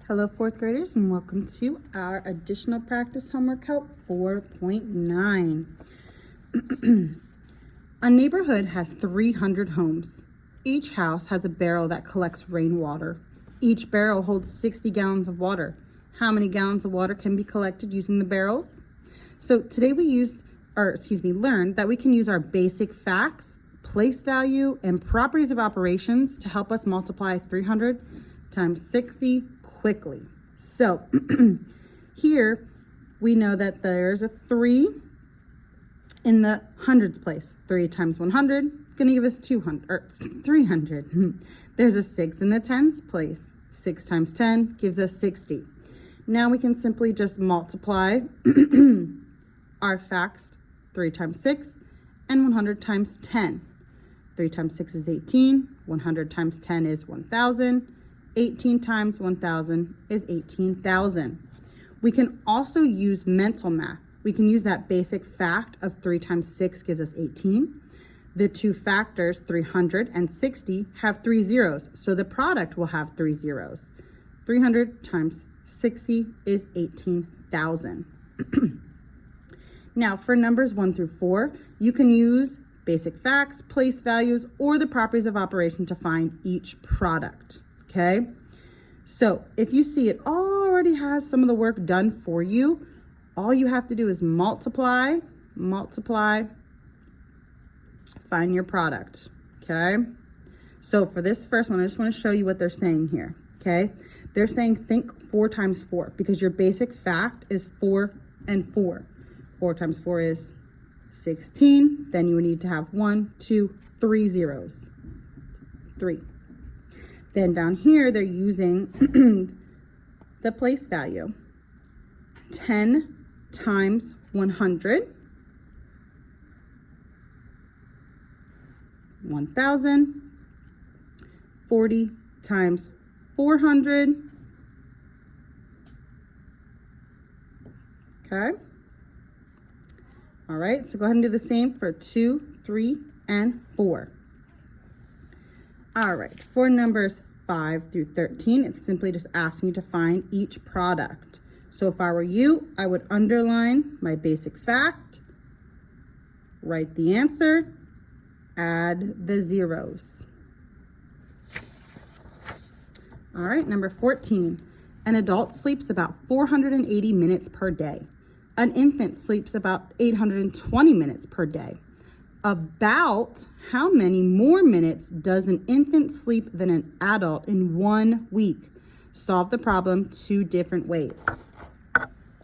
Hello, fourth graders, and welcome to our additional practice homework help 4.9. A neighborhood has 300 homes. Each house has a barrel that collects rainwater. Each barrel holds 60 gallons of water. How many gallons of water can be collected using the barrels? So today we learned that we can use our basic facts, place value, and properties of operations to help us multiply 300 times 60 quickly. So here we know that there's a 3 in the hundreds place. 3 times 100 is going to give us 300. There's a 6 in the tens place. 6 times 10 gives us 60. Now we can simply just multiply our facts. 3 times 6 and 100 times 10. 3 times 6 is 18. 100 times 10 is 1,000. 18 times 1,000 is 18,000. We can also use mental math. We can use that basic fact of 3 times 6 gives us 18. The two factors, 300 and 60, have 3 zeros, so the product will have 3 zeros. 300 times 60 is 18,000. Now, for numbers 1 through 4, you can use basic facts, place values, or the properties of operation to find each product. Okay, so if you see it already has some of the work done for you, all you have to do is multiply, find your product. Okay, so for this first one, I just want to show you what they're saying here. Okay, they're saying think 4 times 4 because your basic fact is 4 and 4. 4 times 4 is 16. Then you would need to have 1, 2, 3 zeros. 3. Then down here, they're using the place value. 10 times 100. 1,000. 40 times 400. Okay. All right, so go ahead and do the same for 2, 3, and 4. All right, for numbers 5 through 13, it's simply just asking you to find each product. So if I were you, I would underline my basic fact, write the answer, add the zeros. All right, number 14. An adult sleeps about 480 minutes per day. An infant sleeps about 820 minutes per day. About how many more minutes does an infant sleep than an adult in 1 week? Solve the problem 2 different ways.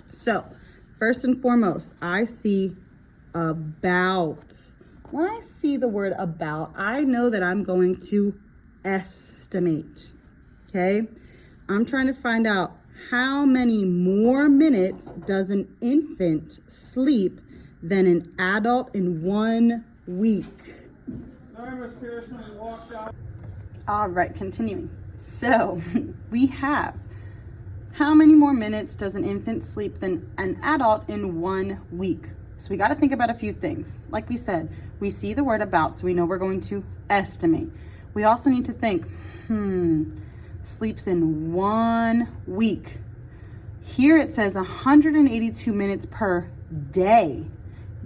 So, first and foremost, I see about. When I see the word about, I know that I'm going to estimate. Okay? I'm trying to find out how many more minutes does an infant sleep than an adult in 1 week. Sorry, Miss Pearson, walked out. All right, continuing. So we have how many more minutes does an infant sleep than an adult in 1 week? So we got to think about a few things. Like we said, we see the word about, so we know we're going to estimate. We also need to think, sleeps in 1 week. Here it says 182 minutes per day.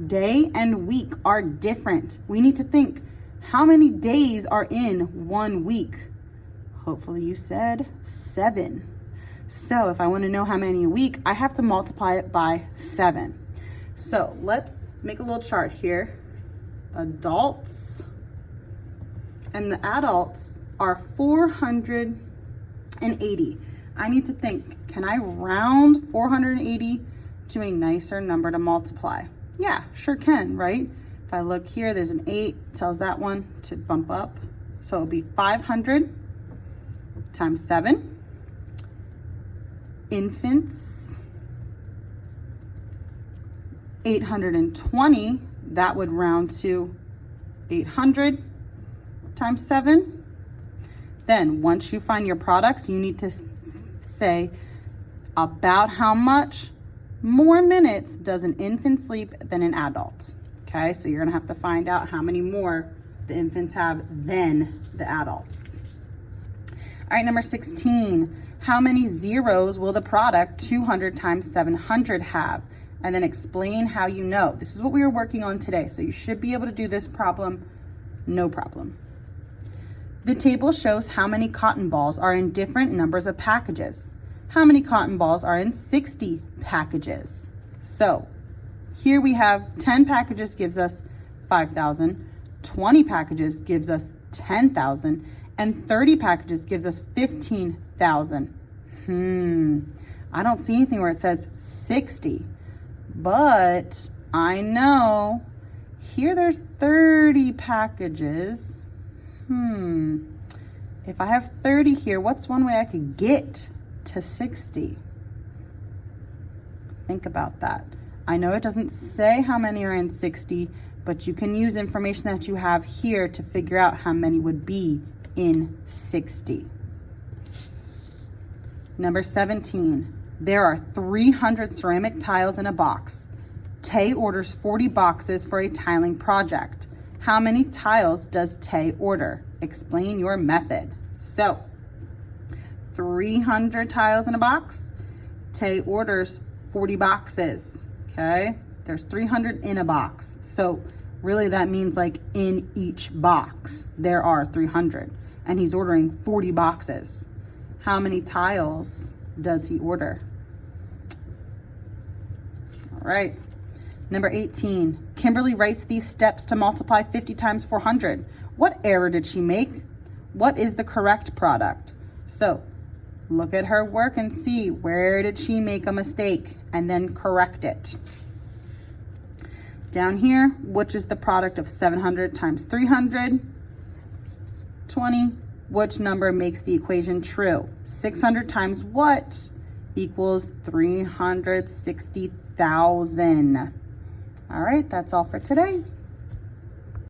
Day and week are different. We need to think, how many days are in 1 week? Hopefully you said 7. So if I want to know how many a week, I have to multiply it by 7. So let's make a little chart here. Adults and the adults are 480. I need to think, can I round 480 to a nicer number to multiply? Yeah, sure can, right? If I look here, there's an 8, tells that one to bump up. So it'll be 500 times 7. Infants, 820, that would round to 800 times 7. Then once you find your products, you need to say about how much more minutes does an infant sleep than an adult. Okay, so you're gonna have to find out how many more the infants have than the adults. All right, number 16. How many zeros will the product 200 times 700 have? And then explain how you know. This is what we are working on today, so you should be able to do this problem, no problem. The table shows how many cotton balls are in different numbers of packages. How many cotton balls are in 60 packages? So here we have 10 packages gives us 5,000, 20 packages gives us 10,000, and 30 packages gives us 15,000. I don't see anything where it says 60, but I know here there's 30 packages. If I have 30 here, what's one way I could get to 60? Think about that. I know it doesn't say how many are in 60, but you can use information that you have here to figure out how many would be in 60. Number 17, there are 300 ceramic tiles in a box. Tay orders 40 boxes for a tiling project. How many tiles does Tay order? Explain your method. So, 300 tiles in a box. Tay orders 40 boxes, okay? There's 300 in a box. So, really that means like in each box, there are 300. And he's ordering 40 boxes. How many tiles does he order? All right. Number 18, Kimberly writes these steps to multiply 50 times 400. What error did she make? What is the correct product? So look at her work and see where did she make a mistake and then correct it. Down here, which is the product of 700 times 300? 20. Which number makes the equation true? 600 times what equals 360,000? All right, that's all for today.